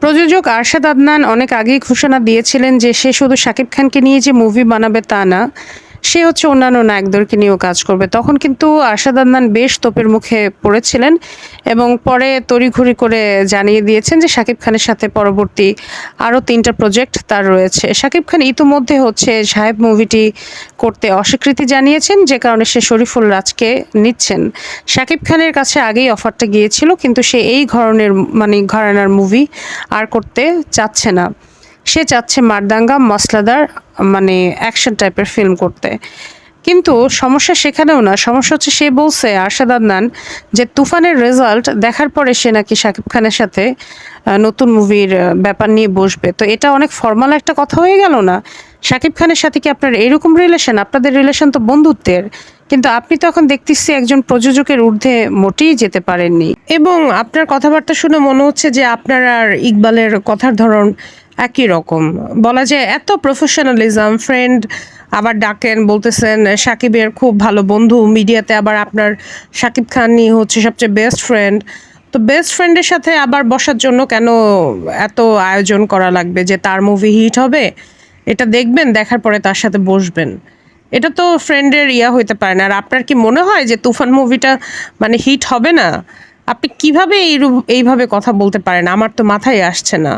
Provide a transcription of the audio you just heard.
প্রযোজক আরশাদ আদনান অনেক আগেই ঘোষণা দিয়েছিলেন যে সে শুধু শাকিব খানকে নিয়ে যে মুভি বানাবে তা না, সে হচ্ছে অন্যান্য নায়কদেরকে নিয়েও কাজ করবে। তখন কিন্তু আরশাদ আদনান বেশ তোপের মুখে পড়েছিলেন এবং পরে তড়িঘড়ি করে জানিয়ে দিয়েছেন যে শাকিব খানের সাথে পরবর্তী আরও ৩টা প্রজেক্ট তার রয়েছে। শাকিব খান ইতোমধ্যে হচ্ছে সাহেব মুভিটি করতে অস্বীকৃতি জানিয়েছেন, যে কারণে সে শরীফুল রাজকে নিচ্ছেন। শাকিব খানের কাছে আগেই অফারটা গিয়েছিল, কিন্তু সে এই ধরনের ঘরানার মুভি আর করতে চাচ্ছে না। সে চাচ্ছে মারদাঙ্গা মসলাদার অ্যাকশন টাইপের ফিল্ম করতে। কিন্তু সমস্যা সেখানেও না, সমস্যা হচ্ছে সে বলছে আরশাদ আদনান যে তুফানের রেজাল্ট দেখার পরে সে নাকি শাকিব খানের সাথে নতুন মুভির ব্যাপার নিয়ে বসবে। তো এটা অনেক ফর্মাল একটা কথা হয়ে গেল না? শাকিব খানের সাথে কি আপনার এরকম রিলেশন? আপনাদের রিলেশন তো বন্ধুত্বের। কিন্তু আপনি তো এখন দেখতেছি একজন প্রযোজকের ঊর্ধ্বে মোটেই যেতে পারেননি। এবং আপনার কথাবার্তা শুনে মনে হচ্ছে যে আপনার আর ইকবালের কথার ধরন একই রকম। বলা যায় এত প্রফেশনালিজম, ফ্রেন্ড আবার ডাকেন, বলতেছেন সাকিবের খুব ভালো বন্ধু, মিডিয়াতে আবার আপনার সাকিব খানই হচ্ছে সবচেয়ে বেস্ট ফ্রেন্ড। তো বেস্ট ফ্রেন্ডের সাথে আবার বসার জন্য কেন এত আয়োজন করা লাগবে যে তার মুভি হিট হবে, এটা দেখবেন, দেখার পরে তার সাথে বসবেন? এটা তো ফ্রেন্ডের হইতে পারে না। আর আপনার কি মনে হয় যে তুফান মুভিটা হিট হবে না? আপনি কিভাবে এইভাবে কথা বলতে পারেন? আমার তো মাথায় আসছে না।